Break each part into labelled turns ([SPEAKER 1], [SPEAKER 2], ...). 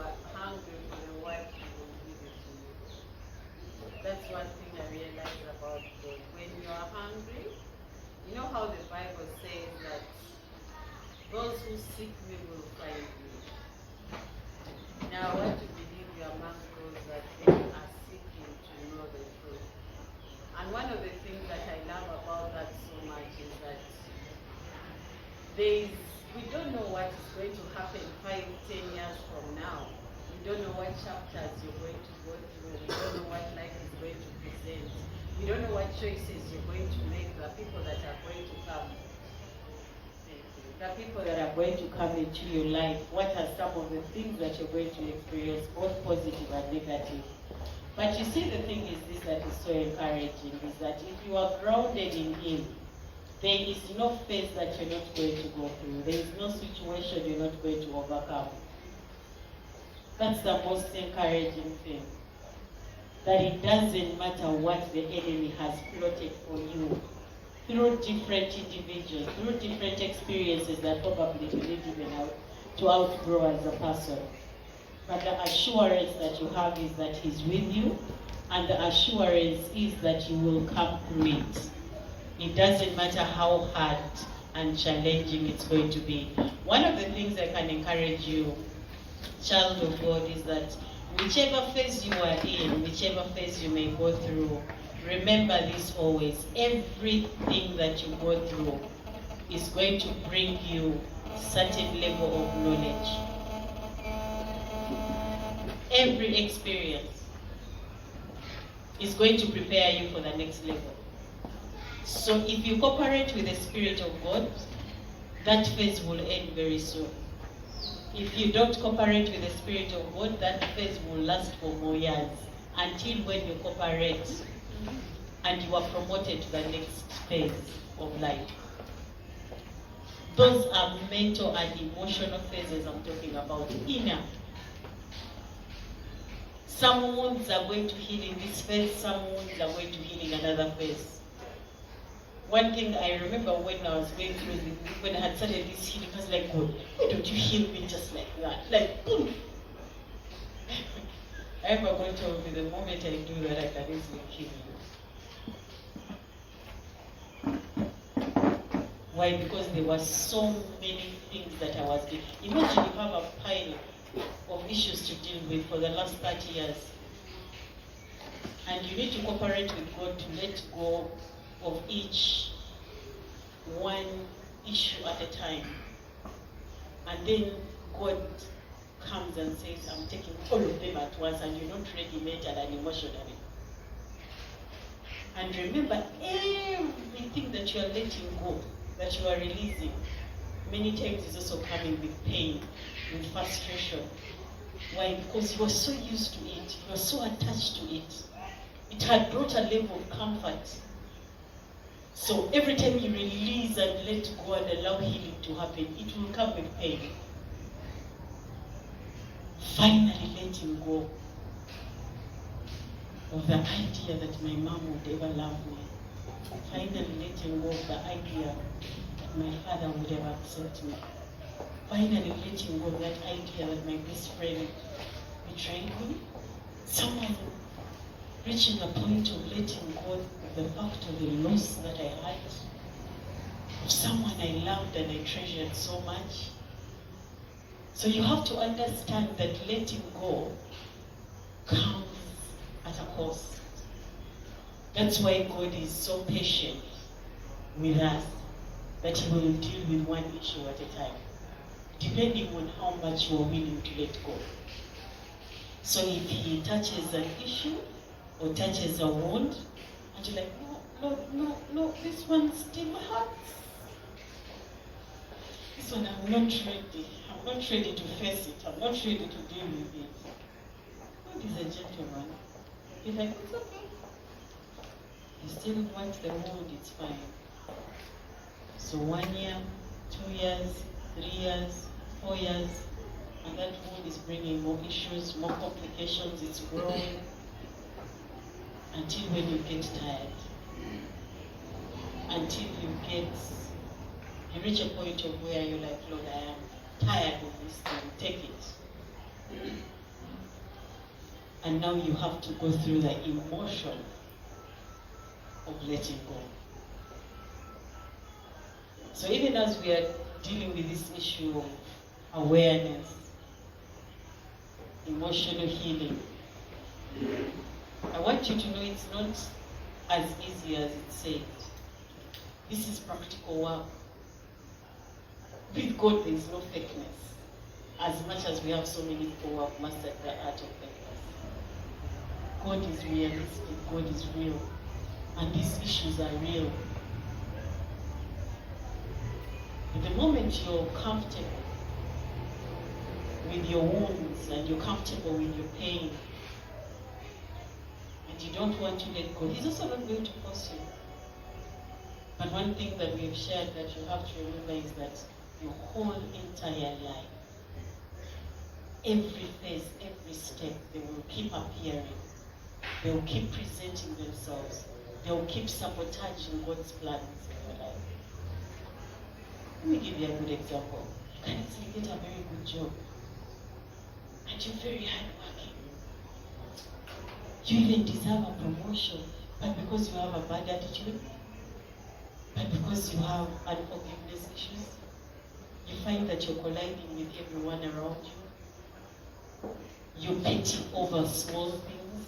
[SPEAKER 1] are hungry for the word, He will give it to you. That's one thing I realized about God. When you are hungry, you know how the Bible says that those who seek me will find me. Now I want to believe you are among those that they are seeking to know the truth. And one of the things that I love about that so much is that we don't know what is going to happen 5, 10 years from now. We don't know what chapters you're going to go through. We don't know what life is going to present. We don't know what choices you're going to make. The people that are going to come. The people that are going to come into your life. What are some of the things that you're going to experience, both positive and negative? But you see, the thing is this that is so encouraging, is that if you are grounded in Him, there is no phase that you're not going to go through. There is no situation you're not going to overcome. That's the most encouraging thing. That it doesn't matter what the enemy has plotted for you, through different individuals, through different experiences that probably you didn't even have to outgrow as a person. But the assurance that you have is that He's with you, and the assurance is that you will come through it. It doesn't matter how hard and challenging it's going to be. One of the things I can encourage you, child of God, is that whichever phase you are in, whichever phase you may go through, remember this always. Everything that you go through is going to bring you a certain level of knowledge. Every experience is going to prepare you for the next level. So if you cooperate with the Spirit of God, that phase will end very soon. If you don't cooperate with the Spirit of God, that phase will last for more years, until when you cooperate and you are promoted to the next phase of life. Those are mental and emotional phases I'm talking about. Inner. Some wounds are going to heal in this phase, some wounds are going to heal in another phase. One thing I remember when I was going through this, when I had started this healing, I was like, God, why don't you heal me just like that? Like, boom! I remember God told me, the moment I do that, I can easily kill you. Why? Because there were so many things that I was doing. Imagine you have a pile of issues to deal with for the last 30 years. And you need to cooperate with God to let go of each one issue at a time. And then God comes and says, I'm taking all of them at once, and you're not ready mentally and emotionally. And remember, everything that you are letting go, that you are releasing, many times is also coming with pain, with frustration. Why? Because you are so used to it, you are so attached to it. It had brought a level of comfort. So every time you release and let go and allow healing to happen, it will come with pain. Finally letting go of the idea that my mom would ever love me. Finally letting go of the idea that my father would ever accept me. Finally letting go of that idea that my best friend betrayed me. Someone reaching a point of letting go of the fact of the loss that I had of someone I loved and I treasured so much. So you have to understand that letting go comes at a cost. That's why God is so patient with us, that He will deal with one issue at a time, depending on how much you are willing to let go. So if He touches an issue or touches a wound, and you're like, no, Lord, no, this one still hurts. This one I'm not ready. I'm not ready to face it. I'm not ready to deal with it. God is a gentleman. He's like, it's okay. You still want the wound, it's fine. So 1 year, 2 years, 3 years, 4 years, and that wound is bringing more issues, more complications, it's growing, until when you get tired. Until you reach a point of where you're like, Lord, I am tired of this thing, take it.
[SPEAKER 2] And now you have to go through the emotion of letting go. So even as we are dealing with this issue of awareness, emotional healing, I want you to know it's not as easy as it says. This is practical work. With God, there is no fakeness. As much as we have so many people who have mastered the art of fakeness. God is realistic, God is real. And these issues are real. But the moment you're comfortable with your wounds and you're comfortable with your pain, and you don't want to let go, He's also not going to force you. But one thing that we've shared that you have to remember is that your whole entire life, every phase, every step, they will keep appearing. They will keep presenting themselves. They will keep sabotaging God's plans in your life. Let me give you a good example. You can easily get a very good job, and you're very hardworking. You even deserve a promotion, but because you have a bad attitude, but because you have unforgiveness issues, you find that you're colliding with everyone around you. You're petty over small things,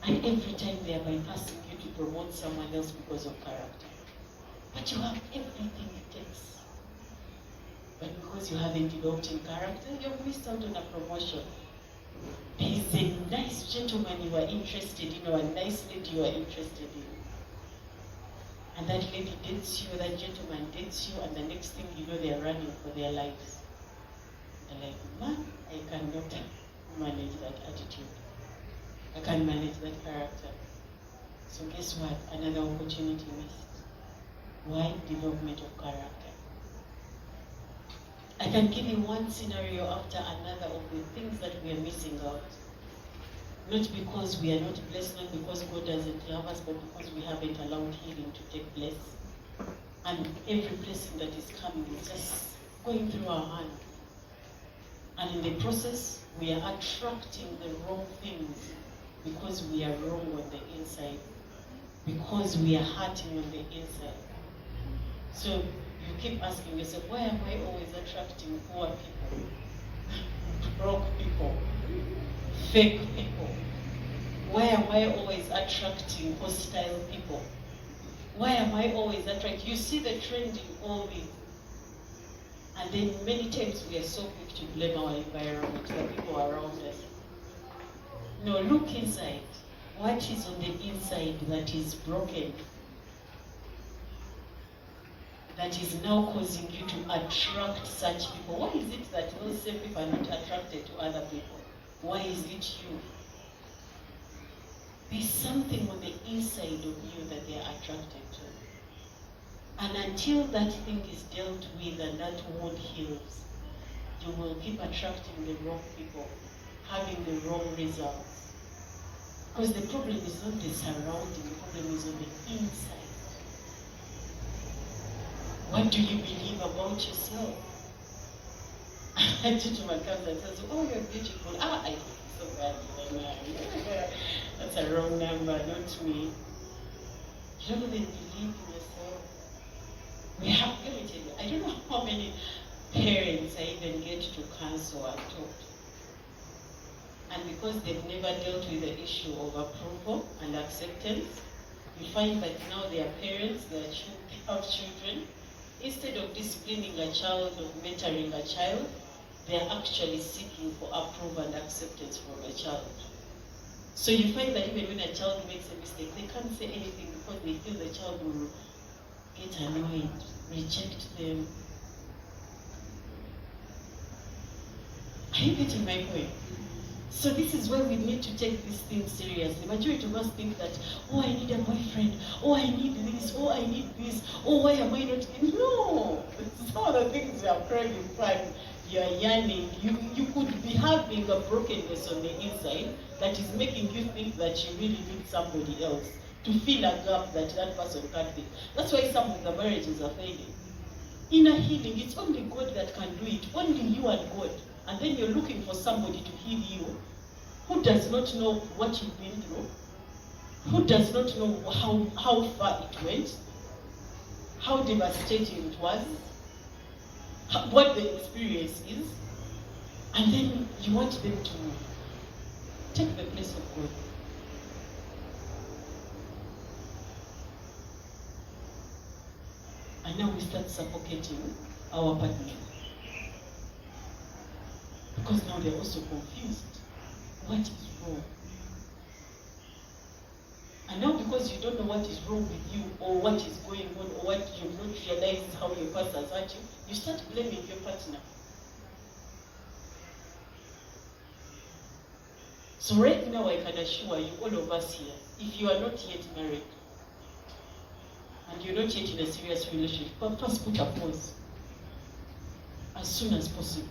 [SPEAKER 2] and every time they are bypassing you to promote someone else because of character. But you have everything it takes. But because you haven't developed in character, you've missed out on a promotion. There is a nice gentleman you are interested in, or a nice lady you are interested in. And that lady dates you, that gentleman dates you, and the next thing you know, they are running for their lives. They're like, man, I cannot manage that attitude. I can't manage that character. So guess what? Another opportunity missed. Why? Development of character. I can give you one scenario after another of the things that we are missing out. Not because we are not blessed, not because God doesn't love us, but because we haven't allowed healing to take place. And every blessing that is coming is just going through our hands. And in the process, we are attracting the wrong things because we are wrong on the inside. Because we are hurting on the inside. So you keep asking yourself, why am I always attracting poor people, broke people, fake people? Why am I always attracting hostile people? Why am I always attracting? You see the trend in all these. And then many times we are so quick to blame our environment, the people around us. No, look inside. What is on the inside that is broken? That is now causing you to attract such people. Why is it that those same people are not attracted to other people? Why is it you? There's something on the inside of you that they are attracted to. And until that thing is dealt with and that wound heals, you will keep attracting the wrong people, having the wrong results. Because the problem is not the surrounding, the problem is on the inside. What do you believe about yourself? A gentleman comes and says, oh, you're beautiful. I look so bad. That's a wrong number, not me. You don't even believe in yourself. Let me tell you, I don't know how many parents I even get to counsel and talk to. And because they've never dealt with the issue of approval and acceptance, you find that now they are parents, they have children. Instead of disciplining a child, of mentoring a child, they are actually seeking for approval and acceptance from a child. So you find that even when a child makes a mistake, they can't say anything because they feel the child will get annoyed, reject them. Are you getting my point? So this is why we need to take this thing seriously. Majority of us think that, oh, I need a boyfriend, oh, I need this, oh, I need this, oh, why am I not? No! Some of the things you are craving for, you are yearning. You could be having a brokenness on the inside that is making you think that you really need somebody else to fill a gap that that person can't fill. That's why some of the marriages are failing. Inner healing, it's only God that can do it. Only you and God. and then you're looking for somebody to heal you who does not know what you've been through, who does not know how far it went, how devastating it was, what the experience is, and then you want them to take the place of God. And now we start suffocating our partner. Because now they're also confused. What is wrong? And now because you don't know what is wrong with you, or what is going on, or what you've not realized how your past has hurt you, you start blaming your partner. So right now I can assure you, all of us here, if you are not yet married, and you're not yet in a serious relationship, first put a pause as soon as possible.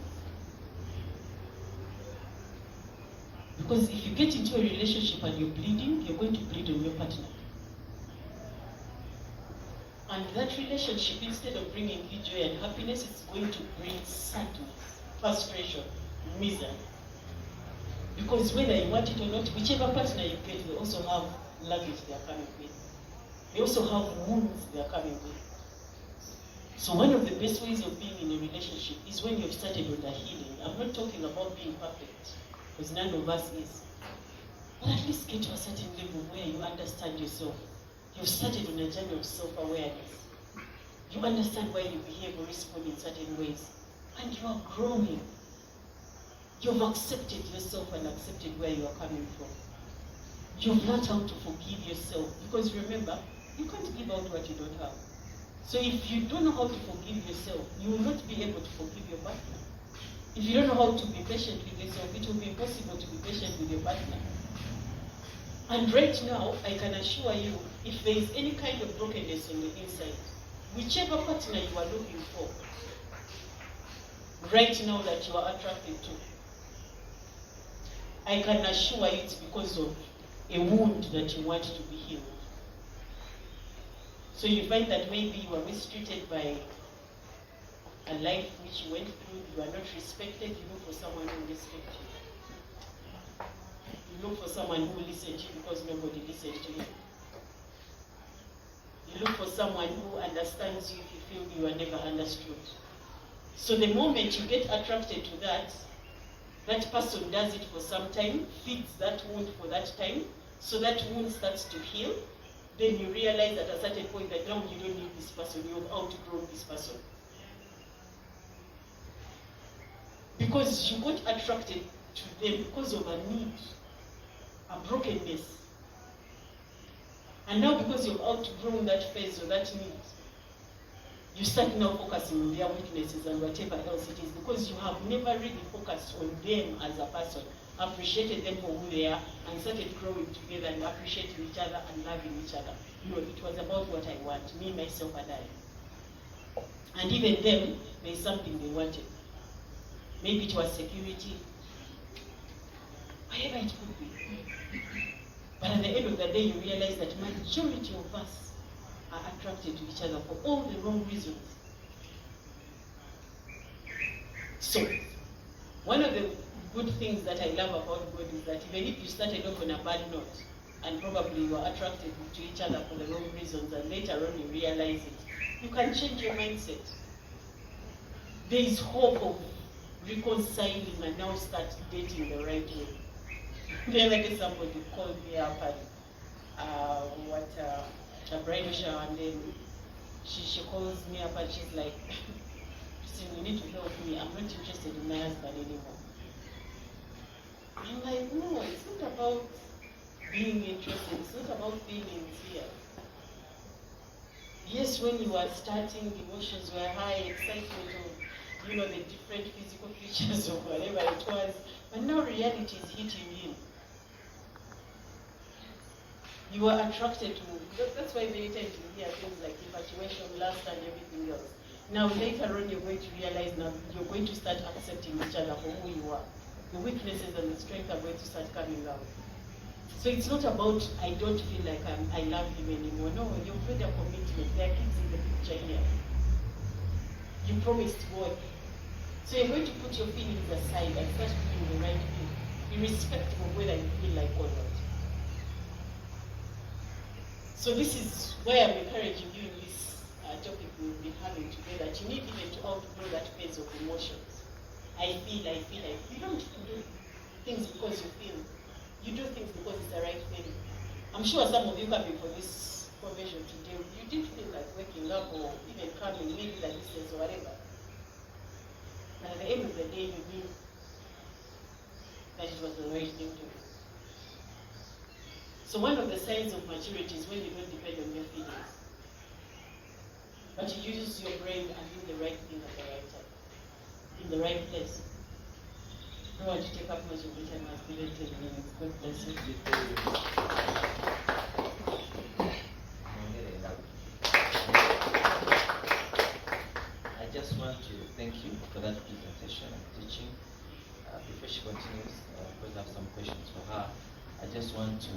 [SPEAKER 2] Because if you get into a relationship and you're bleeding, you're going to bleed on your partner. And that relationship, instead of bringing you joy and happiness, it's going to bring sadness, frustration, misery. Because whether you want it or not, whichever partner you get, they also have luggage they are coming with. They also have wounds they are coming with. So one of the best ways of being in a relationship is when you've started on the healing. I'm not talking about being perfect, because none of us is. But at least get to a certain level where you understand yourself. You've started on a journey of self-awareness. You understand why you behave or respond in certain ways. And you are growing. You've accepted yourself and accepted where you are coming from. You've learned how to forgive yourself. Because remember, you can't give out what you don't have. So if you don't know how to forgive yourself, you will not be able to forgive your partner. If you don't know how to be patient with yourself, it will be impossible to be patient with your partner. And right now, I can assure you, if there is any kind of brokenness on the inside, whichever partner you are looking for, right now that you are attracted to, I can assure you it's because of a wound that you want to be healed. So you find that maybe you are mistreated by a life which you went through, you are not respected, you look for someone who will respect you. You look for someone who will listen to you because nobody listens to you. You look for someone who understands you if you feel you are never understood. So the moment you get attracted to that, that person does it for some time, feeds that wound for that time, so that wound starts to heal. Then you realize at a certain point that now you don't need this person, you have outgrown this person. Because you got attracted to them because of a need, a brokenness. And now because you've outgrown that phase or that need, you start now focusing on their weaknesses and whatever else it is, because you have never really focused on them as a person, appreciated them for who they are, and started growing together and appreciating each other and loving each other. You know, it was about what I want, me, myself, and I. And even them, there's something they wanted. Maybe it was security, whatever it could be. But at the end of the day, you realize that majority of us are attracted to each other for all the wrong reasons. So, one of the good things that I love about God is that even if you started off on a bad note, and probably you are attracted to each other for the wrong reasons, and later on you realize it, you can change your mindset. There is hope of reconciling and now start dating the right way. The other day somebody called me up at a bridal shower, and then she calls me up and she's like, Christine, you need to help me. I'm not interested in my husband anymore. I'm like, no, it's not about being interested. It's not about being sincere. Yes, when you are starting, emotions were high, excitement of, the different physical features of whatever it was. But now reality is hitting you. You are attracted to, that's why many times you hear things like infatuation, lust, and everything else. Now later on you're going to realize now you're going to start accepting each other for who you are. The weaknesses and the strength are going to start coming out. So it's not about, I don't feel like I love him anymore. No, you've made a commitment. There are kids in the picture here. You promised God So you're going to put your feelings aside and start doing the right thing, irrespective of whether you feel like or not. So this is why I'm encouraging you in this topic we'll be having today, that you need even to outgrow that phase of emotions. I feel. You don't do things because you feel. You do things because it's the right thing. I'm sure some of you coming for this convention today, you did feel like waking up or even coming, maybe the distance or whatever. But at the end of the day, you knew that it was the right thing to do. So one of the signs of maturity is when you don't depend on your feelings, but you use your brain and do the right thing at the right time, in the right place. I don't want to take up much of the time. I've given 10 minutes. God bless you.
[SPEAKER 3] I just want to thank you for that presentation and teaching. Before she continues, because I have some questions for her, I just want to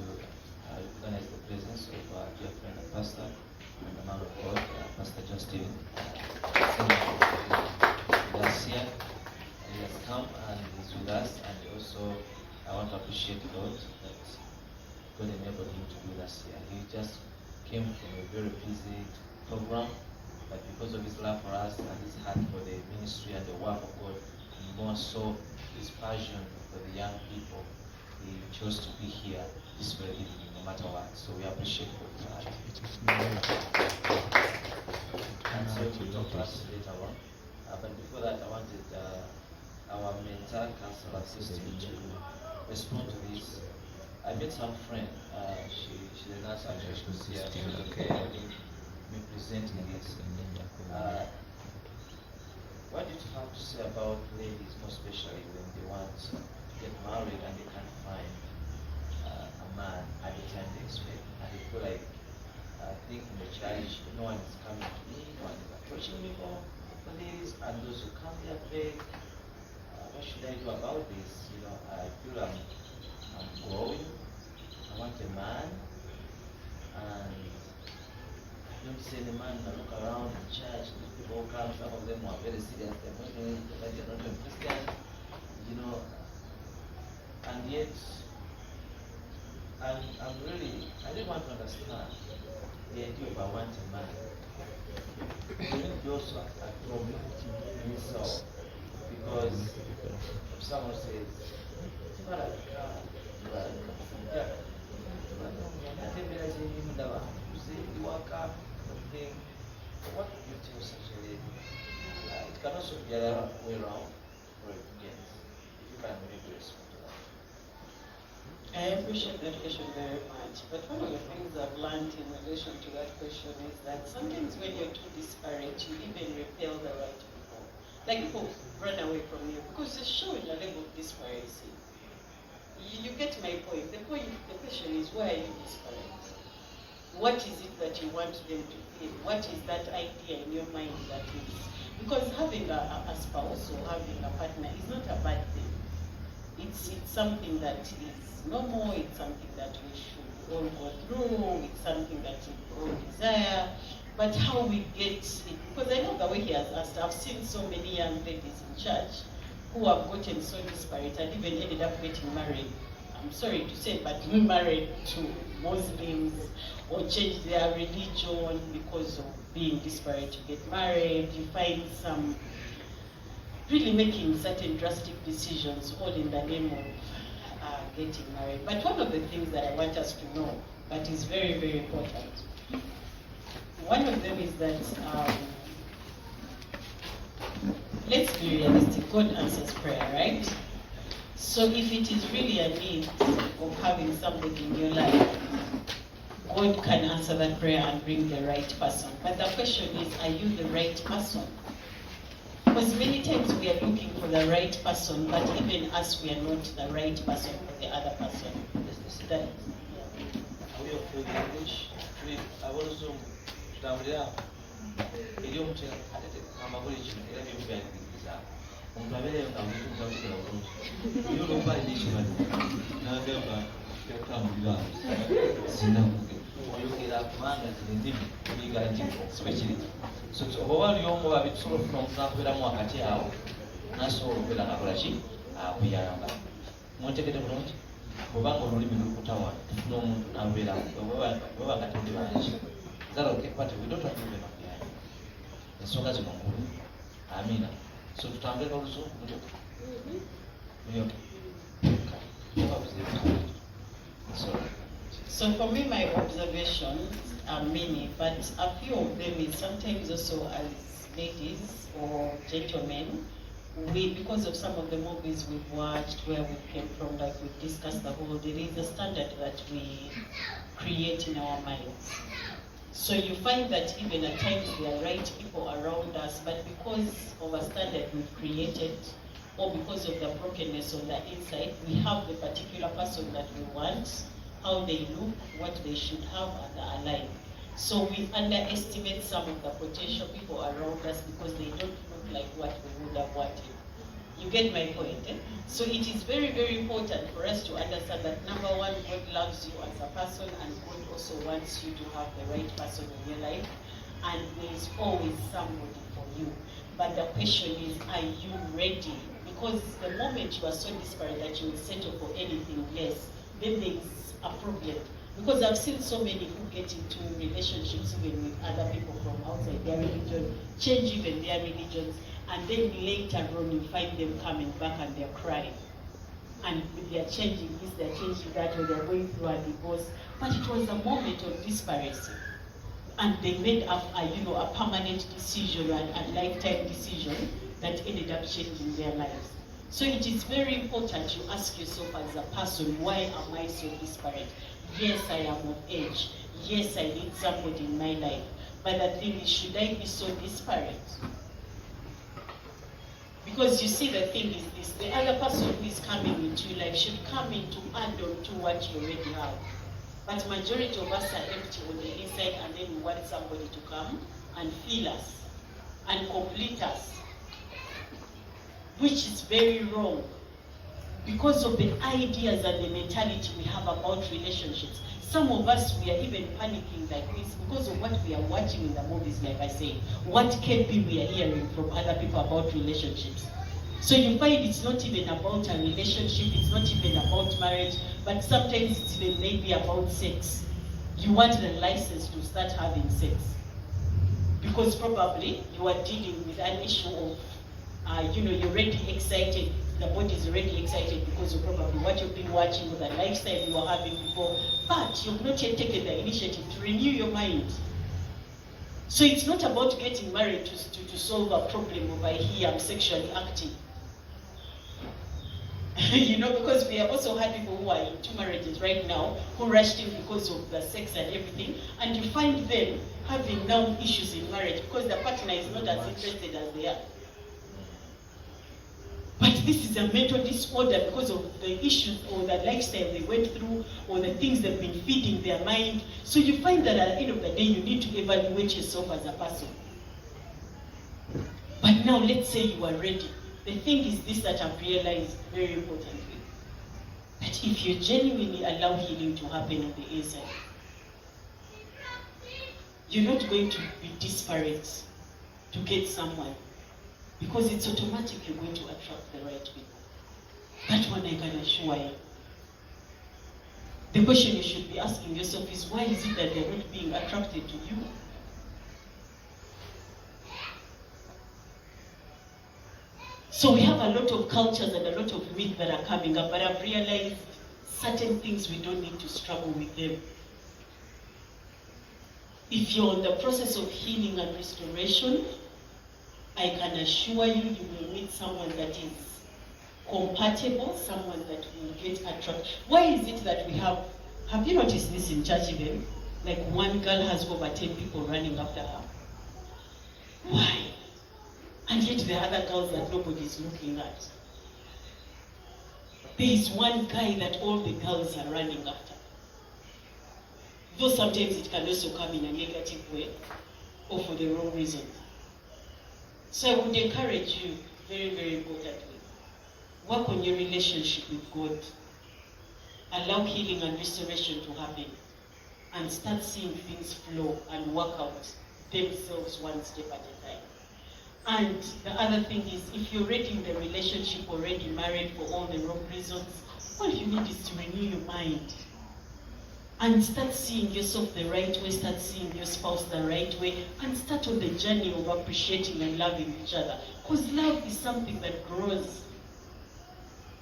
[SPEAKER 3] recognize the presence of our dear friend and pastor and the man of God, Pastor Justin. Last year, he has come and is with us, and also I want to appreciate God that God enabled him to do last year. He just came from a very busy program, but because of his love for us and his heart for the ministry and the work of God, and more so his passion for the young people, he chose to be here this very evening, no matter what. So we appreciate God for that. And so we'll talk to us later on. But before that, I wanted our mentor, Councillor Assistant, to respond to this. I met some friend. She's a nurse actually. She was here. She was recording me presenting this. What do you have to say about ladies, more especially when they want to get married and they can't find a man at the time they expect, and they feel like I think in the church no one is coming to me, no one is approaching me for this, and those who come here beg, what should I do about this? You know, I feel I'm growing. I want a man, and don't say the man. I look around in church, people come, some of them are very serious, they're Muslims, but they're not even Christians, you know, and yet I really want to understand the idea of I want a man. It will be also a problem in itself, because if someone says, what a God, you say you walk up, thing, what do you tell such a lady? It can also be the other way around for it begins. If you can maybe respond to that.
[SPEAKER 2] I appreciate that question very much. But one of the things I've learned in relation to that question is that sometimes when you're too disparate, you even repel the right people. Like people run away from you because you're showing a level of disparity. You get my point. The question is, why are you disparate? What is it that you want them to feel? What is that idea in your mind that is? Because having a spouse or having a partner is not a bad thing. It's something that is normal, it's something that we should all go through, it's something that we all desire. But how we get it, because I know the way he has asked, I've seen so many young ladies in church who have gotten so disparate and even ended up getting married. I'm sorry to say, but married to Muslims or changed their religion because of being disparate to get married. You find some really making certain drastic decisions all in the name of getting married. But one of the things that I want us to know that is very, very important, one of them is that let's be realistic, God answers prayer, right? So if it is really a need of having somebody in your life, God can answer that prayer and bring the right person. But the question is, are you the right person? Because many times we are looking for the right person, but even us, we are not the right person for the other person. That,
[SPEAKER 3] We are for the English. I also tambulira eri omuti ate amagulu kino era byemuganiriza omuntu abeereyo nga mutuukatukira bulungi iyo olwokuba alina ekibazo n'agamba kyatambulira sinakuge oyogera kubanga zino ennimi nyiga nti sibe kiri oba oli omu babitusobola okufuna omuntu nakubeeramu wakati awo nasobola okubeera ngakola ki akuyamba mwetegede bulungi kubanga olulimi lukutawa tufuna omuntu nabeera nga tuli bangi ensonga zino nkulu amina so tutambule n'oluzungu
[SPEAKER 2] So for me, my observations are many, but a few of them is sometimes also as ladies or gentlemen, because of some of the movies we've watched, where we came from, like we discussed the whole, there is a standard that we create in our minds. So you find that even at times there are right people around us, but because of a standard we've created, or because of the brokenness on the inside, we have the particular person that we want, how they look, what they should have, and are alive. So we underestimate some of the potential people around us because they don't look like what we would have wanted. You get my point, eh? So it is very, very important for us to understand that number one, God loves you as a person, and God also wants you to have the right person in your life, and there is always somebody for you. But the question is, are you ready? Because the moment you are so desperate that you will settle for anything less, then there is a problem. Because I've seen so many who get into relationships even with other people from outside their religion, change even their religions, and then later on you find them coming back and they're crying. And they're changing this, they're changing that, or they're going through a divorce. But it was a moment of disparity. And they made a permanent decision, a lifetime decision that ended up changing their lives. So it is very important you ask yourself as a person, why am I so disparate? Yes, I am of age. Yes, I need somebody in my life. But the thing is, should I be so disparate? Because you see, the thing is this, the other person who is coming into your life should come in to add on to what you already have. But majority of us are empty on the inside, and then we want somebody to come and fill us and complete us, which is very wrong because of the ideas and the mentality we have about relationships. Some of us, we are even panicking like this because of what we are watching in the movies, like I say, what KP we are hearing from other people about relationships. So you find it's not even about a relationship, it's not even about marriage, but sometimes it's even maybe about sex. You want the license to start having sex because probably you are dealing with an issue of you're already excited, the body is already excited because of probably what you've been watching or the lifestyle you were having before, but you've not yet taken the initiative to renew your mind. So it's not about getting married to solve a problem over here, I'm sexually active. Because we have also had people who are in two marriages right now who rushed in because of the sex and everything, and you find them having now issues in marriage because the partner is not as interested as they are. But this is a mental disorder because of the issues or the lifestyle they went through or the things they've been feeding their mind. So you find that at the end of the day, you need to evaluate yourself as a person. But now let's say you are ready. The thing is this that I've realized very importantly, that if you genuinely allow healing to happen on the inside, you're not going to be disparate to get someone. Because it's automatic you're going to attract the right people. That one I can assure you. The question you should be asking yourself is, why is it that they're not being attracted to you? So we have a lot of cultures and a lot of myths that are coming up, but I've realized certain things we don't need to struggle with them. If you're in the process of healing and restoration, I can assure you, you will meet someone that is compatible, someone that will get attracted. Why is it that we have you noticed this in church even? Like one girl has over 10 people running after her. Why? And yet the other girls that nobody is looking at. There is one guy that all the girls are running after. Though sometimes it can also come in a negative way or for the wrong reasons. So I would encourage you, very, very importantly, work on your relationship with God. Allow healing and restoration to happen. And start seeing things flow and work out themselves one step at a time. And the other thing is, if you're already in the relationship, already married for all the wrong reasons, all you need is to renew your mind. And start seeing yourself the right way, start seeing your spouse the right way, and start on the journey of appreciating and loving each other. Because love is something that grows.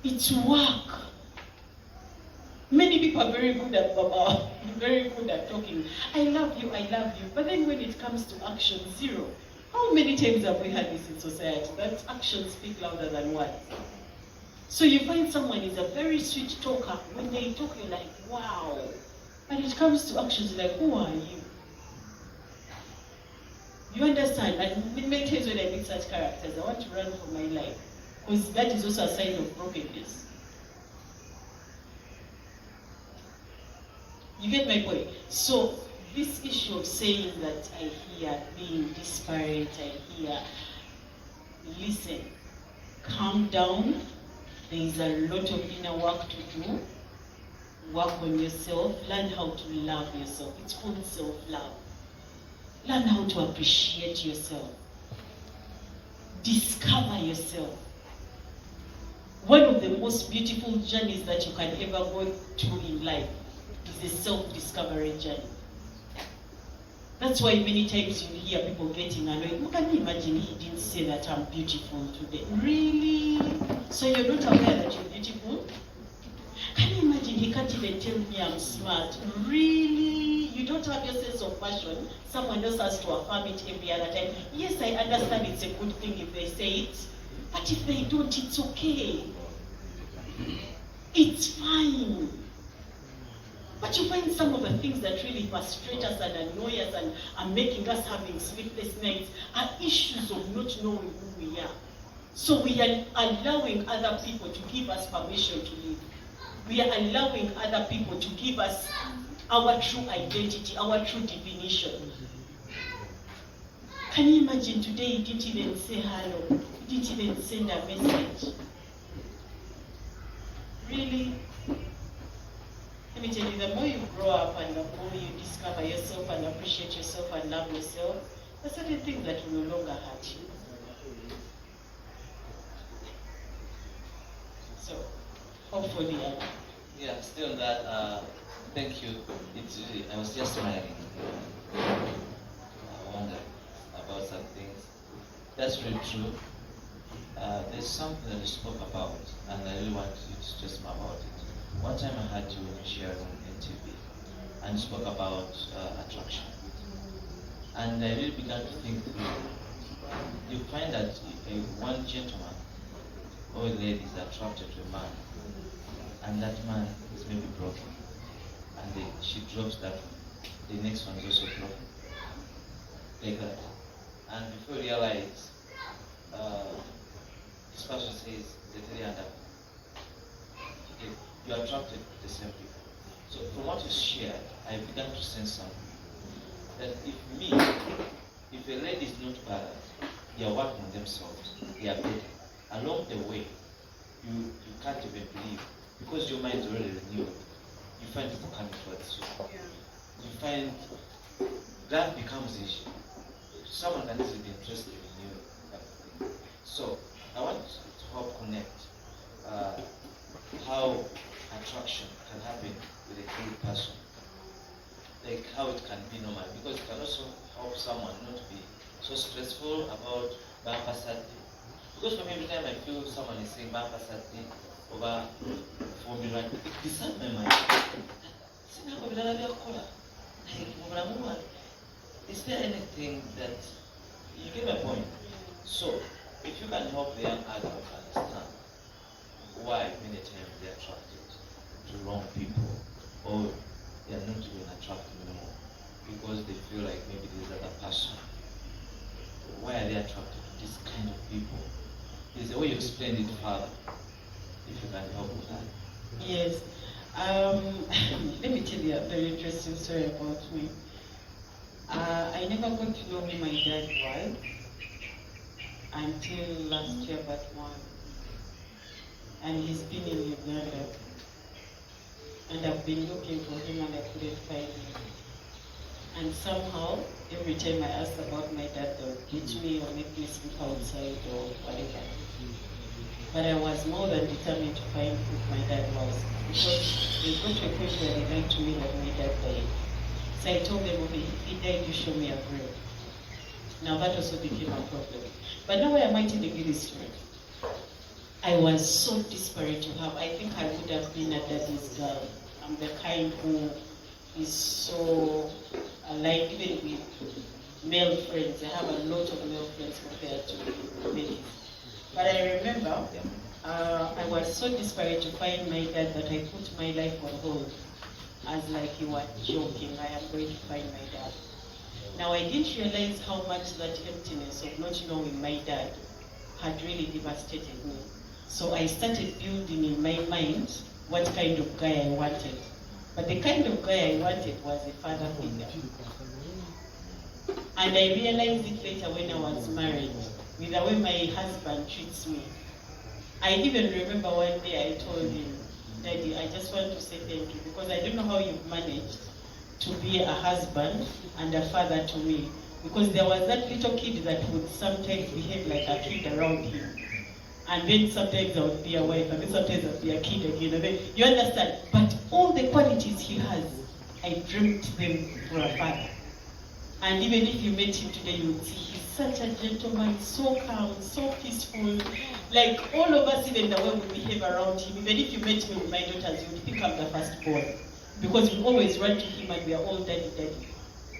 [SPEAKER 2] It's work. Many people are very good at baba, very good at talking. I love you, but then when it comes to action, zero. How many times have we had this in society, that actions speak louder than words? So you find someone is a very sweet talker. When they talk, you're like, wow. When it comes to actions, you're like, who are you? You understand? And many times when I meet such characters, I want to run for my life. Because that is also a sign of brokenness. You get my point? So this issue of saying that I hear being disparate, I hear, listen, calm down. There is a lot of inner work to do. Work on yourself. Learn how to love yourself. It's called self-love. Learn how to appreciate yourself. Discover yourself. One of the most beautiful journeys that you can ever go through in life is a self-discovery journey. That's why many times you hear people getting annoyed. Can you imagine he didn't say that I'm beautiful today? Really? So you're not aware that you're beautiful? Can you imagine he can't even tell me I'm smart? Really? You don't have your sense of fashion. Someone else has to affirm it every other time. Yes, I understand it's a good thing if they say it, but if they don't, it's okay. It's fine. But you find some of the things that really frustrate us and annoy us and are making us having sleepless nights are issues of not knowing who we are. So we are allowing other people to give us permission to live. We are allowing other people to give us our true identity, our true definition. Can you imagine today he didn't even say hello? He didn't even send a message. Really? Let me tell you, the more you grow up and the more you discover yourself and appreciate yourself and love yourself, there are certain things that will no longer hurt you. So, hopefully,
[SPEAKER 3] yeah, still that, thank you. It's really, I was just smiling. I wonder about some things. That's really true. There's something that you spoke about, and I really want you to just smile about it. One time I had you share on NTV, and you spoke about attraction. And I really began to think through. You find that if one gentleman or lady is attracted to a man, and that man is maybe broken, and she drops that one, the next one is also broken, like that. And before you realize, this person says, you are attracted to the same people. So from what you shared, I began to sense something. That if a lady is not balanced, they are working on themselves, they are better. Along the way, you can't even believe, because your mind is already renewed, you find people coming towards you.
[SPEAKER 1] Yeah.
[SPEAKER 3] You find that becomes the issue. Someone can easily be interested in you. So I want to help connect how attraction can happen with a good person, like how it can be normal, because it can also help someone not to be so stressful about bumper Saturday. Because for me, every time I feel someone is saying bumper Saturday over formula, it disturbs my mind. Is there anything that you get my point? So if you can help the young adult understand why many times they are attracted to wrong people, or they are not even attracted anymore because they feel like maybe there's another person. Why are they attracted to this kind of people? There's a way you explained it further, if you can help with that.
[SPEAKER 2] Yes. Let me tell you a very interesting story about me. I never got to know who my dad was until last year but one. And he's been in Uganda. And I've been looking for him and I couldn't find him. And somehow, every time I asked about my dad, they would beat me or make me sleep outside or whatever. But I was more than determined to find who my dad was. Because they got to a point where they lied to me that my dad died. So I told them, okay, if he died, you show me a grave. Now that also became a problem. But now I might in the ministry. I was so desperate to have. I think I would have been a daddy's girl. I'm the kind who is so aligned, even with male friends. I have a lot of male friends compared to ladies. But I remember I was so desperate to find my dad that I put my life on hold. As like you were joking, I am going to find my dad. Now I didn't realize how much that emptiness of not knowing my dad had really devastated me. So I started building in my mind what kind of guy I wanted. But the kind of guy I wanted was a father figure. And I realized it later when I was married, with the way my husband treats me. I even remember one day I told him, Daddy, I just want to say thank you because I don't know how you've managed to be a husband and a father to me. Because there was that little kid that would sometimes behave like a kid around him. And then sometimes I would be a wife, and then sometimes I would be a kid again. And then, you understand? But all the qualities he has, I dreamt them for a father. And even if you met him today, you would see he's such a gentleman, so calm, so peaceful. Like all of us, even the way we behave around him, even if you met me with my daughters, you would think I'm the firstborn. Because we always run to him and we are all daddy, daddy.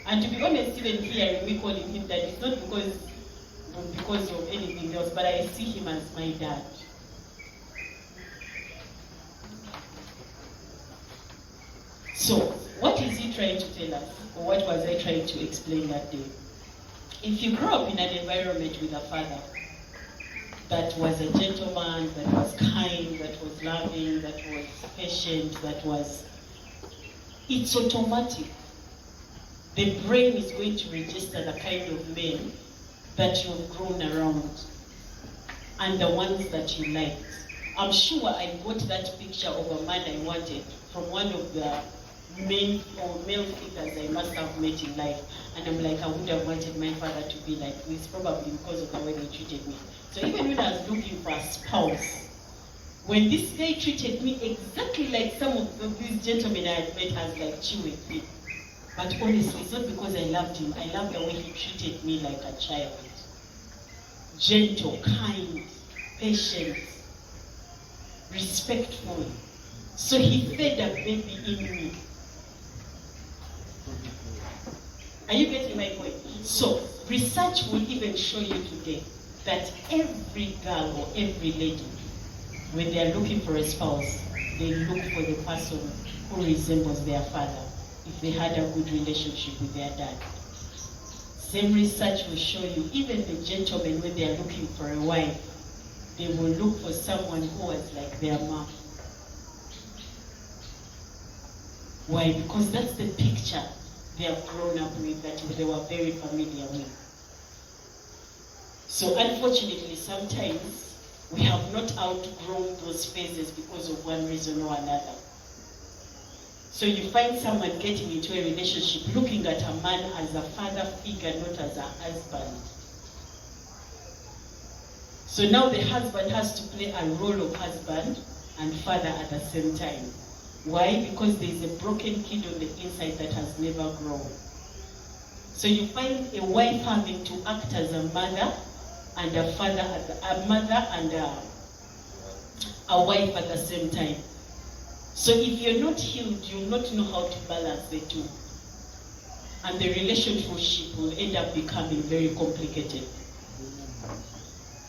[SPEAKER 2] And to be honest, even here, we calling him daddy, it's not because of anything else, but I see him as my dad. So, what is he trying to tell us? Or what was I trying to explain that day? If you grew up in an environment with a father that was a gentleman, that was kind, that was loving, that was patient, it's automatic. The brain is going to register the kind of men that you've grown around and the ones that you liked. I'm sure I got that picture of a man I wanted from one of the men or male figures I must have met in life. And I'm like, I would have wanted my father to be like this, probably because of the way they treated me. So even when I was looking for a spouse, when this guy treated me exactly like some of these gentlemen I had met as like chewing me. But honestly, it's not because I loved him. I loved the way he treated me like a child. Gentle, kind, patient, respectful. So he fed a baby in me. Are you getting my point? So research will even show you today that every girl or every lady, when they are looking for a spouse, they look for the person who resembles their father if they had a good relationship with their dad. Same research will show you, even the gentlemen, when they are looking for a wife, they will look for someone who was like their mom. Why? Because that's the picture they have grown up with, that they were very familiar with. So unfortunately, sometimes we have not outgrown those phases because of one reason or another. So you find someone getting into a relationship looking at a man as a father figure, not as a husband. So now the husband has to play a role of husband and father at the same time. Why? Because there is a broken kid on the inside that has never grown. So you find a wife having to act as a mother and a father, a mother and a wife at the same time. So if you're not healed, you'll not know how to balance the two. And the relationship will end up becoming very complicated.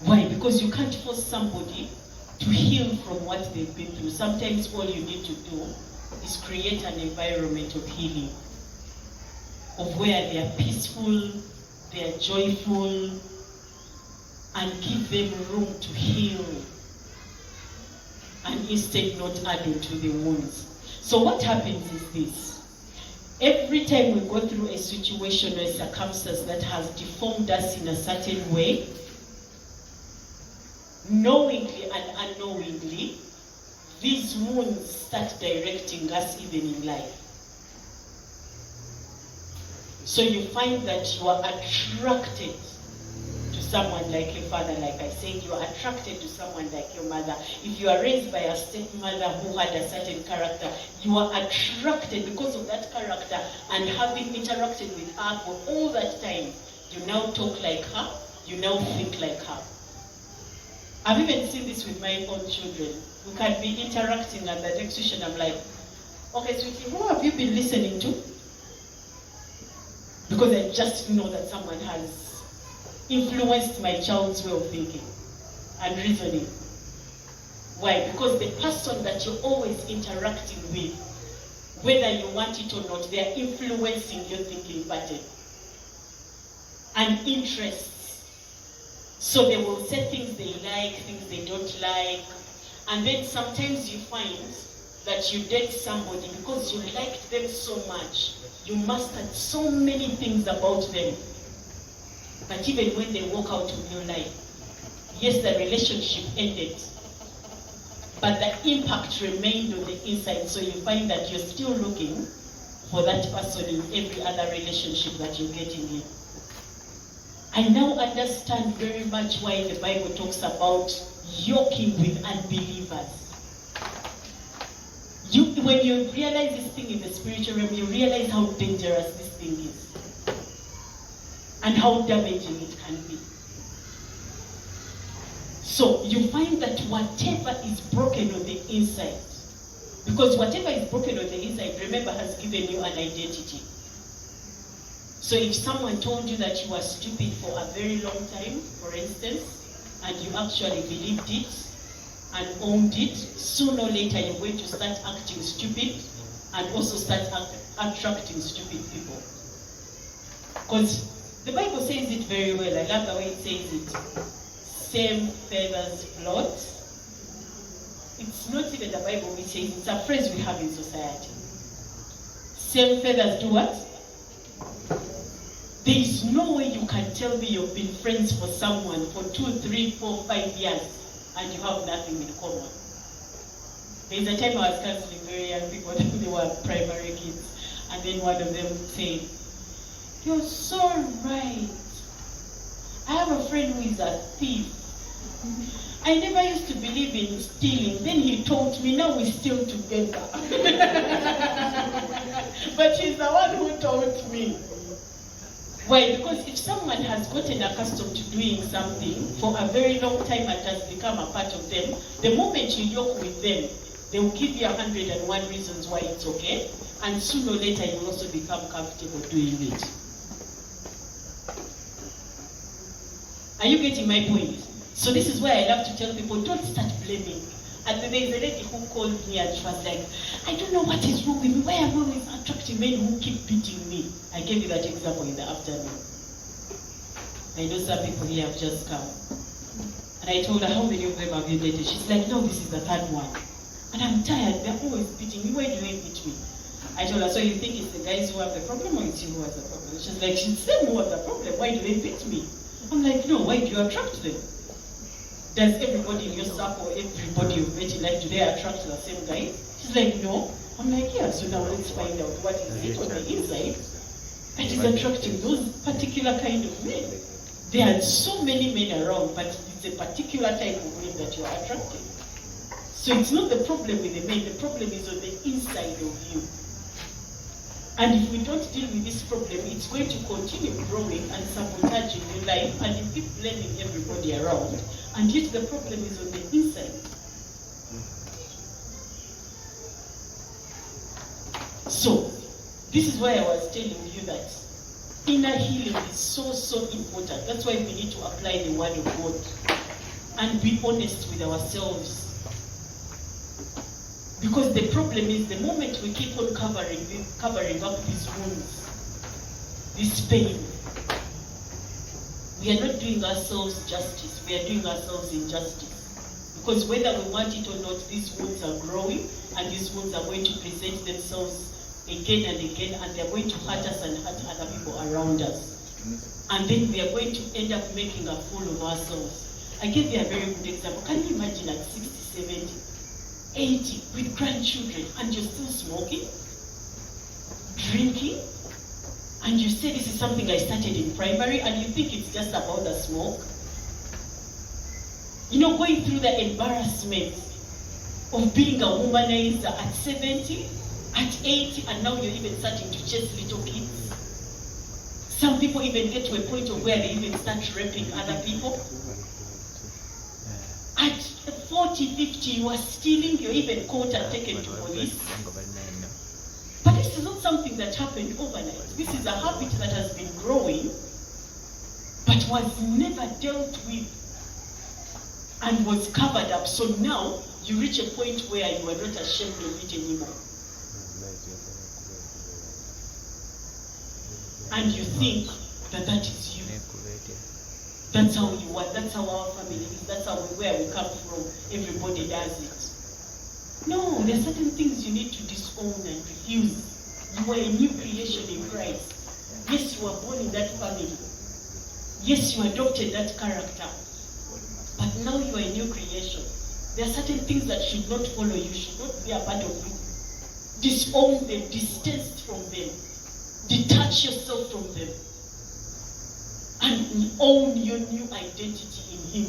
[SPEAKER 2] Why? Because you can't force somebody to heal from what they've been through. Sometimes all you need to do is create an environment of healing, of where they are peaceful, they are joyful, and give them room to heal, and instead not adding to the wounds. So what happens is this. Every time we go through a situation or a circumstance that has deformed us in a certain way, knowingly and unknowingly, these wounds start directing us even in life. So you find that you are attracted to someone like your father, like I said, you are attracted to someone like your mother. If you are raised by a stepmother who had a certain character, you are attracted because of that character, and having interacted with her for all that time, you now talk like her, you now think like her. I've even seen this with my own children. We can be interacting at the next session. I'm like, okay, sweetie, who have you been listening to? Because I just know that someone has influenced my child's way of thinking and reasoning. Why? Because the person that you're always interacting with, whether you want it or not, they are influencing your thinking pattern and interests. So they will say things they like, things they don't like. And then sometimes you find that you date somebody because you liked them so much. You mastered so many things about them. But even when they walk out of your life, yes, the relationship ended, but the impact remained on the inside. So you find that you're still looking for that person in every other relationship that you're getting in. I now understand very much why the Bible talks about yoking with unbelievers. When you realize this thing in the spiritual realm, you realize how dangerous this thing is and how damaging it can be. So you find that whatever is broken on the inside, because whatever is broken on the inside, remember, has given you an identity. So if someone told you that you were stupid for a very long time, for instance, and you actually believed it and owned it, sooner or later you're going to start acting stupid and also start attracting stupid people. Because the Bible says it very well. I love the way it says it. Same feathers float. It's not even the Bible which says it. It's a phrase we have in society. Same feathers do what? There is no way you can tell me you've been friends for someone for 2, 3, 4, 5 years and you have nothing in common. There's a time I was counseling very young people, they were primary kids, and then one of them said, "You're so right. I have a friend who is a thief. I never used to believe in stealing. Then he taught me, now we steal together." But he's the one who taught me. Why? Because if someone has gotten accustomed to doing something for a very long time and has become a part of them, the moment you yoke with them, they will give you 101 reasons why it's okay, and sooner or later you will also become comfortable doing it. Are you getting my point? So this is why I love to tell people, don't start blaming. And then there's a lady who called me and she was like, "I don't know what is wrong with me. Why am I always attracting men who keep beating me?" I gave you that example in the afternoon. I know some people here have just come. And I told her, "How many of them have you dated?" She's like, "No, this is the third one. And I'm tired. They're always beating me. Why do they beat me?" I told her, "So you think it's the guys who have the problem or it's you who has the problem?" She's like, "It's them who have the problem. Why do they beat me?" I'm like, "No, why do you attract them? Does everybody in your circle, everybody you've met in life, do they attract the same guy?" She's like, "No." I'm like, "Yeah, so now let's find out what is it on the inside that is attracting those particular kind of men." There are so many men around, but it's a particular type of men that you're attracting. So it's not the problem with the men, the problem is on the inside of you. And if we don't deal with this problem, it's going to continue growing and sabotaging your life, and you keep blaming everybody around, and yet the problem is on the inside. So, this is why I was telling you that inner healing is so, so important. That's why we need to apply the word of God and be honest with ourselves. Because the problem is the moment we keep on covering up these wounds, this pain, we are not doing ourselves justice, we are doing ourselves injustice. Because whether we want it or not, these wounds are growing, and these wounds are going to present themselves again and again, and they are going to hurt us and hurt other people around us. And then we are going to end up making a fool of ourselves. I gave you a very good example. Can you imagine at 60, 70, 80 with grandchildren, and you're still smoking, drinking, And you say this is something I started in primary, and you think it's just about the smoke. You know, going through the embarrassment of being a womanizer at 70, at 80, and now you're even starting to chase little kids. Some people even get to a point of where they even start raping other people. At 40, 50, you are stealing, you're even caught and taken to police. But this is not something that happened overnight. This is a habit that has been growing, but was never dealt with and was covered up. So now you reach a point where you are not ashamed of it anymore. And you think that that is you. That's how you are, that's how our family is, that's how where we come from. Everybody does it. No, there are certain things you need to disown and refuse. You are a new creation in Christ. Yes, you were born in that family. Yes, you adopted that character. But now you are a new creation. There are certain things that should not follow you, should not be a part of you. Disown them, distance from them. Detach yourself from them. And own your new identity in Him.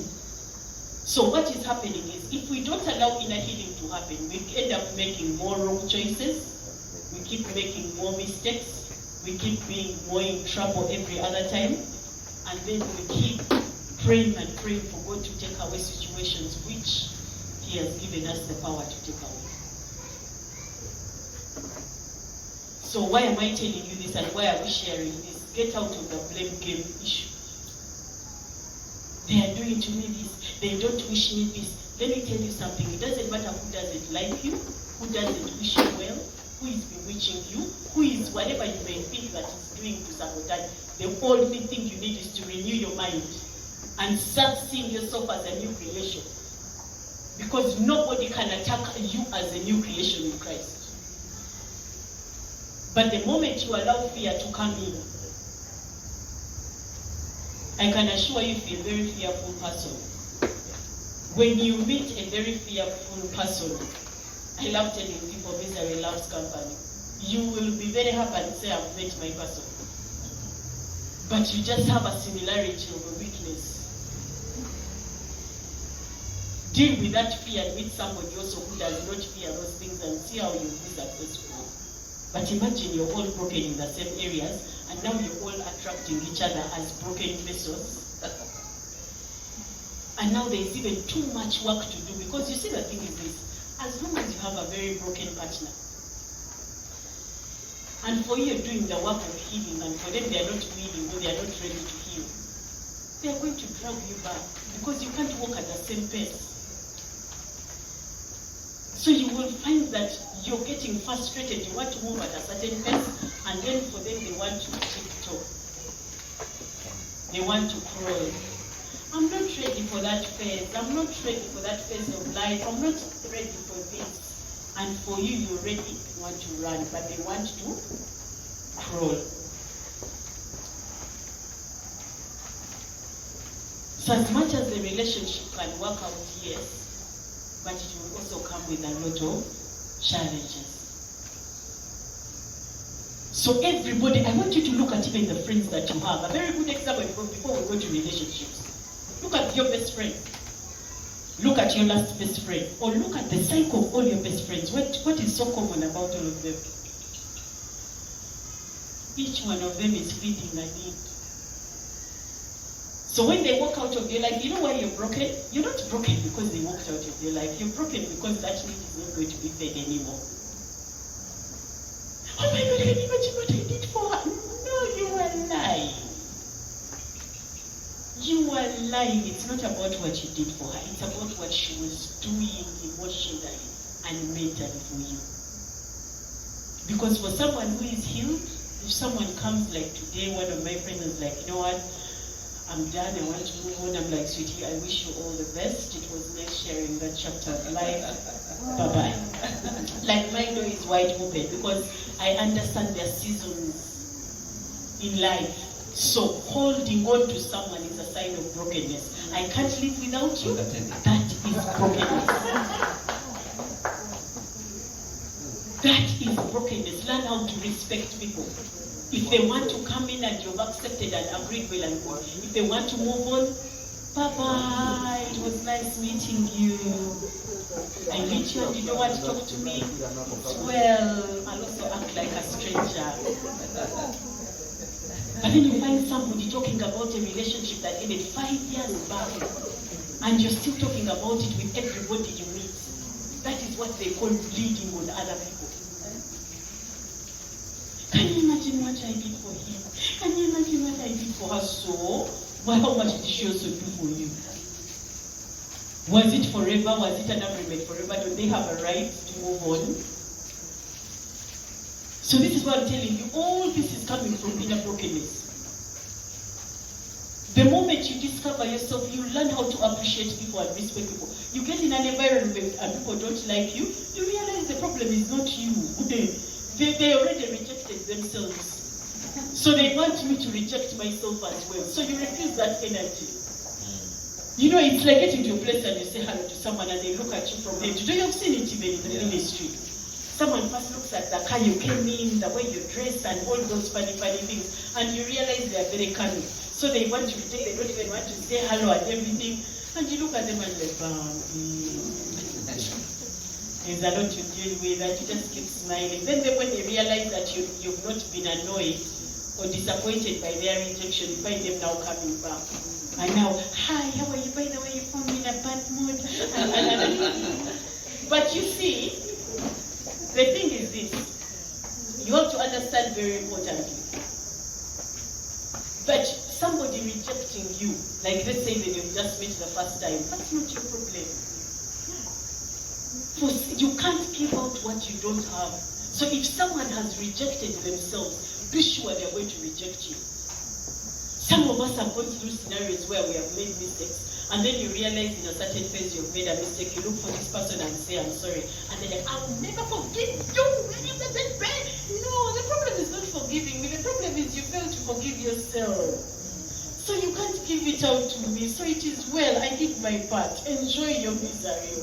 [SPEAKER 2] So what is happening is, if we don't allow inner healing to happen, we end up making more wrong choices, we keep making more mistakes, we keep being more in trouble every other time, and then we keep praying and praying for God to take away situations which He has given us the power to take away. So why am I telling you this, and why are we sharing this? Get out of the blame game issue. They are doing to me this, they don't wish me this. Let me tell you something, it doesn't matter who doesn't like you, who doesn't wish you well, who is bewitching you, who is whatever you may think that is doing to sabotage. The only thing you need is to renew your mind and start seeing yourself as a new creation. Because nobody can attack you as a new creation in Christ. But the moment you allow fear to come in, I can assure you, if you're a very fearful person, when you meet a very fearful person, I love telling people misery loves company. You will be very happy and say, I've met my person. But you just have a similarity of a weakness. Deal with that fear and meet somebody also who does not fear those things and see how you'll be successful. But imagine you're all broken in the same areas, and now you're all attracting each other as broken vessels. And now there's even too much work to do, because you see, the thing is this: as long as you have a very broken partner, and for you doing the work of healing, and for them they are not willing or they are not ready to heal, they are going to drag you back, because you can't walk at the same pace. So you will find that you're getting frustrated, you want to move at a certain pace, and then for them they want to tiptoe. They want to crawl. I'm not ready for that phase. I'm not ready for that phase of life. I'm not ready for this. And for you, you already want to run, but they want to crawl. So as much as the relationship can work out, yes, but it will also come with a lot of challenges. So everybody, I want you to look at even the friends that you have. A very good example before we go to relationships. Look at your best friend. Look at your last best friend. Or look at the cycle of all your best friends. What is so common about all of them? Each one of them is feeding a need. So when they walk out of your life, you know why you're broken? You're not broken because they walked out of your life. You're broken because that need is not going to be fed anymore. Oh my God, I can't imagine what I did for her. No, you are lying. You are lying. It's not about what you did for her. It's about what she was doing emotionally and mentally for you. Because for someone who is healed, if someone comes like today, one of my friends is like, you know what? I'm done, I want to move on. I'm like, sweetie, I wish you all the best. It was nice sharing that chapter of life. Bye-bye. Like, my door is wide open because I understand their seasons in life. So holding on to someone is a sign of brokenness. I can't live without you. That is brokenness. That is brokenness. Learn how to respect people. If they want to come in and you've accepted and agreed, well and good. If they want to move on, bye-bye, it was nice meeting you. I meet you and you don't want to talk to me? Well, I'll also act like a stranger. But then you find somebody talking about a relationship that ended 5 years back, and you're still talking about it with everybody you meet. That is what they call bleeding on other people. Can you imagine what I did for him? Can you imagine what I did for her? So, well, how much did she also do for you? Was it forever? Was it an agreement forever? Do they have a right to move on? So this is what I'm telling you. All this is coming from inner brokenness. The moment you discover yourself, you learn how to appreciate people and respect people. You get in an environment and people don't like you, you realize the problem is not you. They already rejected themselves. So they want me to reject myself as well. So you refuse that energy. You know, it's like getting to a place and you say hello to someone and they look at you from head to toe. You've seen it even in the ministry. Someone first looks at the car you came in, the way you dress, and all those funny things, and you realize they are very cunning. So they want to reject, they don't even want to say hello and everything. And you look at them and like, there's a lot to deal with, and you just keep smiling. Then when they realize that you've not been annoyed or disappointed by their rejection, you find them now coming back. And now, hi, how are you? By the way, you found me in a bad mood. But you see, the thing is this. You have to understand very importantly that somebody rejecting you, like let's say that you've just met the first time, that's not your problem. You can't give out what you don't have. So if someone has rejected themselves, be sure they're going to reject you. Some of us have gone through scenarios where we have made mistakes, and then you realize in a certain phase you've made a mistake, you look for this person and say, I'm sorry. And they're like, I'll never forgive you. No, the problem is not forgiving me. The problem is you fail to forgive yourself. So you can't give it out to me. So it is well, I did my part. Enjoy your misery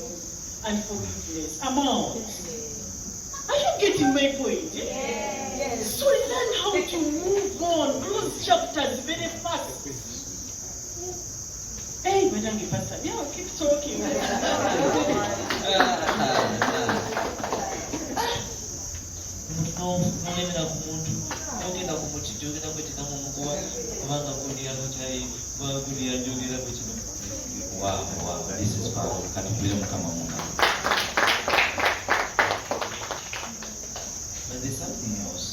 [SPEAKER 2] and forgiveness. I'm out. Are you getting my point? Yes. So learn how to move on. Close chapters very fast. Hey, Madam Pastor. Yeah, keep talking.
[SPEAKER 3] Wow, this is powerful. But there's something else.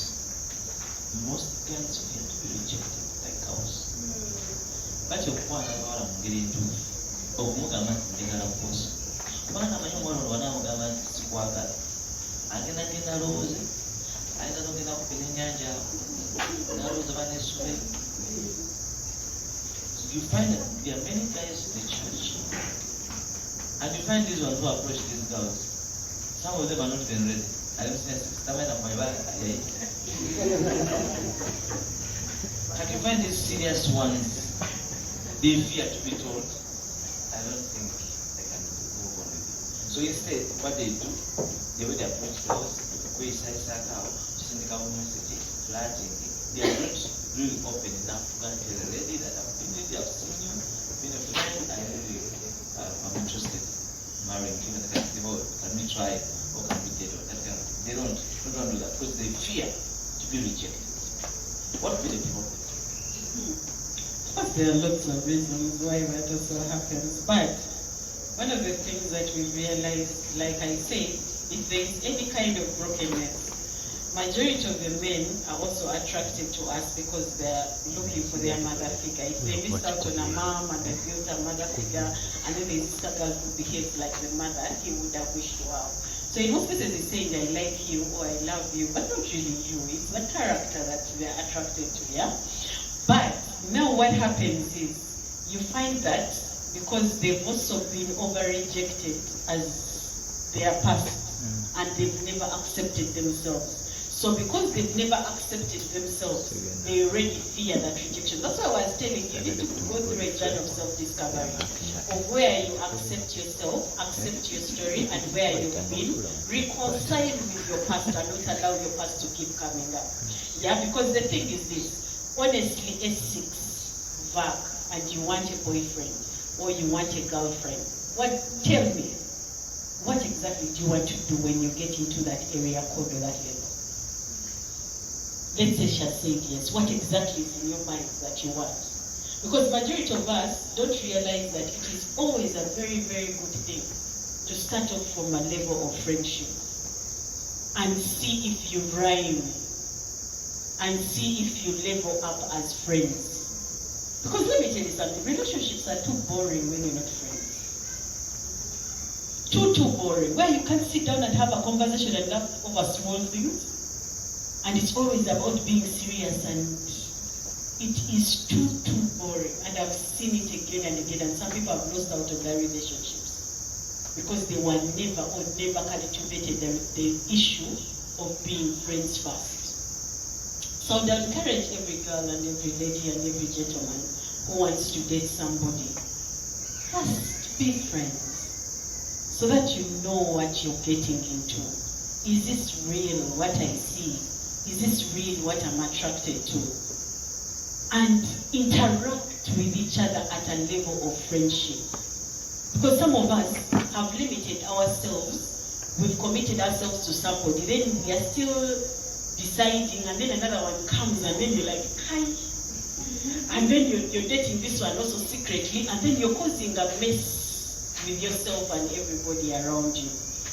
[SPEAKER 3] Most girls get to be rejected like cows. But you want to get into Ogumugama Tegala Post. One of my own one of Gaman Squaga. I can get a rose. I don't get up in Yanja. You find that there are many guys in the church, and you find these ones who approach these girls. Some of them are not even ready. I don't say, and you find these serious ones, they fear to be told, I don't think they can move on with it. So instead, what they do, they will approach girls, go inside Sakao, send the government message, flirting. They are not really open enough to go and tell a lady that I've been with you, I've seen you, been a friend, I'm interested in marrying you, and can we try, or can we date, or that kind of thing. They don't do that because they fear to be rejected. What will be the problem?
[SPEAKER 2] There are lots of reasons why that also happens, but one of the things that we realize, like I say, if there is any kind of brokenness, majority of the men are also attracted to us because they're looking for their mother figure. If they missed out on a mom and they built a mother figure, and then there's this girl who behaves like the mother, he would have wished to have. So in most cases he's saying, I like you or I love you, but not really you. It's the character that they're attracted to, yeah? But now what happens is, you find that because they've also been over-rejected as their past, and they've never accepted themselves. So because they've never accepted themselves, they already fear that rejection. That's why I was telling you, you need to go through a journey of self-discovery, of where you accept yourself, accept your story, and where you've been, reconcile with your past and not allow your past to keep coming up. Yeah, because the thing is this, honestly, S6, VAC, and you want a boyfriend, or you want a girlfriend, tell me, what exactly do you want to do when you get into that area code or that level? Let's say she has said yes. What exactly is in your mind that you want? Because majority of us don't realize that it is always a very, very good thing to start off from a level of friendship and see if you rhyme and see if you level up as friends. Because let me tell you something, relationships are too boring when you're not friends. Too boring. Where you can't sit down and have a conversation and laugh over small things. And it's always about being serious, and it is too boring. And I've seen it again and again, and some people have lost out on their relationships because they were never cultivated the issue of being friends first. So I encourage every girl and every lady and every gentleman who wants to date somebody, first be friends, so that you know what you're getting into. Is this real, what I see? Is this real, what I'm attracted to? And interact with each other at a level of friendship. Because some of us have limited ourselves, we've committed ourselves to somebody, then we are still deciding, and then another one comes, and then you're like, hi. And then you're dating this one also secretly, and then you're causing a mess with yourself and everybody around you.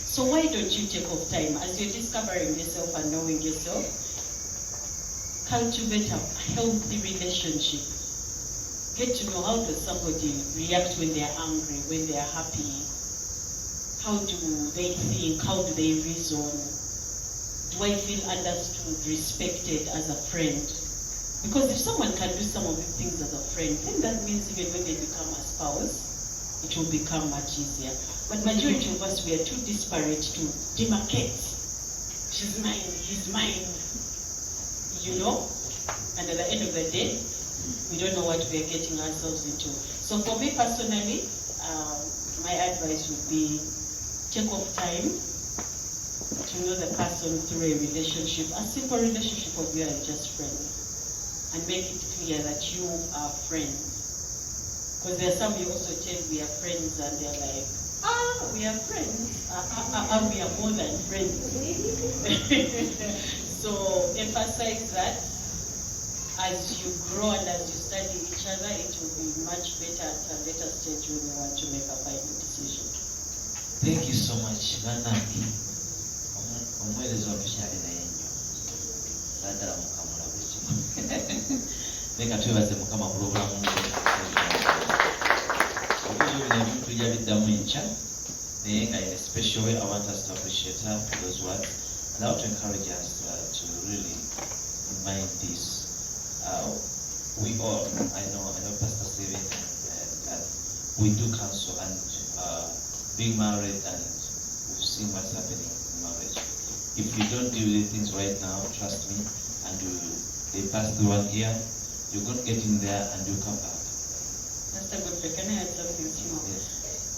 [SPEAKER 2] So why don't you take off time as you're discovering yourself and knowing yourself? Cultivate a healthy relationship. Get to know how does somebody react when they're angry, when they're happy. How do they think? How do they reason? Do I feel understood, respected as a friend? Because if someone can do some of these things as a friend, then that means even when they become a spouse, it will become much easier. But majority of us, we are too disparate to demarcate. She's mine, he's mine, you know? And at the end of the day, we don't know what we are getting ourselves into. So for me personally, my advice would be take off time to know the person through a relationship, a simple relationship of we are just friends, and make it clear that you are friends. Because there are some you also tell we are friends and they're like, we are friends. We are more than friends. So emphasize that as you grow and as you study each other, it will be much better at a later stage when you want to make a final decision.
[SPEAKER 3] Thank you so much. Banaki. Omwelezo tushali na yenyo. Sadala mukamula bwekimo. Neka twebaze mukama program. In a special way, I want us to appreciate her for those words, and I want to encourage us to really mind this. We all, I know Pastor Stephen, and we do counsel and being married, and we've seen what's happening in marriage. If you don't deal with things right now, trust me, and they pass through 1 year, you're going to get in there and you come back.
[SPEAKER 2] Pastor Godfrey, can I add something small?
[SPEAKER 3] Yes.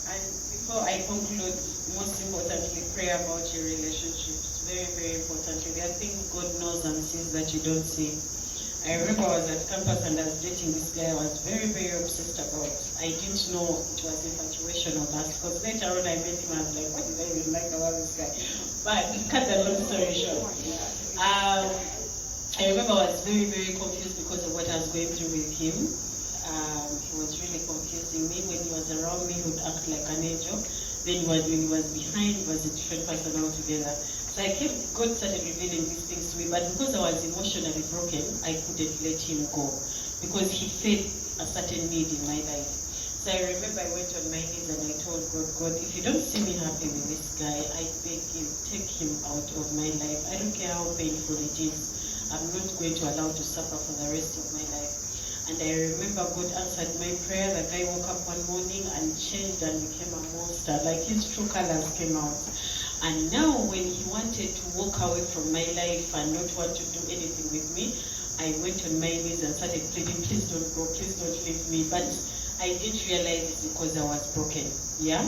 [SPEAKER 2] And before I conclude, most importantly, pray about your relationships. Very, very importantly. There are things God knows and sees that you don't see. I remember I was at campus and I was dating this guy I was very, very obsessed about. I didn't know it was infatuation or that, because later on I met him and I was like, what did I even like about this guy? But cut the long story short. I remember I was very, very confused because of what I was going through with him. He was really confusing me. When he was around me, he would act like an angel. Then when he was behind, he was a different person altogether. So God started revealing these things to me, but because I was emotionally broken, I couldn't let him go, because he fed a certain need in my life. So I remember I went on my knees and I told God, if you don't see me happy with this guy, I beg you, take him out of my life. I don't care how painful it is. I'm not going to allow to suffer for the rest of my life. And I remember God answered my prayer. The guy woke up one morning and changed and became a monster. Like his true colors came out. And now when he wanted to walk away from my life and not want to do anything with me, I went on my knees and started pleading, please don't go, please don't leave me. But I didn't realize it's because I was broken. Yeah?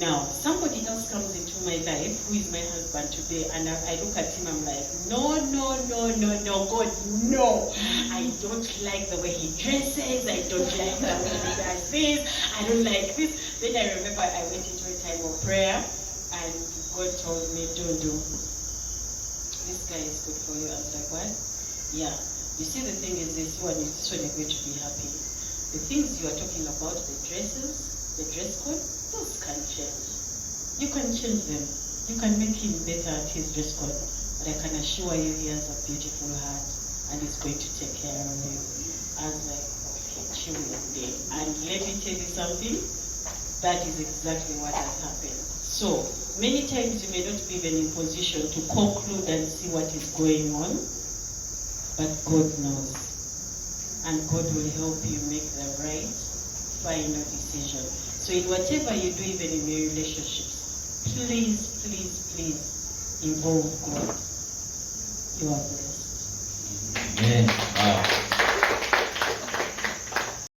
[SPEAKER 2] Now, somebody else comes into my life, who is my husband today, and I look at him, I'm like, no, God, no. I don't like the way he dresses, I don't like the way he does this, I don't like this. Then I remember I went into a time of prayer, and God told me, don't do. This guy is good for you. I was like, what? Yeah. You see, the thing is this one you're going to be happy. The things you are talking about, the dresses, the dress code, those can change. You can change them. You can make him better at his dress code. But I can assure you he has a beautiful heart and he's going to take care of you. I was like, okay, chill your day. And let me tell you something, that is exactly what has happened. So, many times you may not be even in position to conclude and see what is going on, but God knows. And God will help you make the right final decision. So in whatever you do, even in your relationships, please involve God. You are blessed.
[SPEAKER 3] Amen. Wow.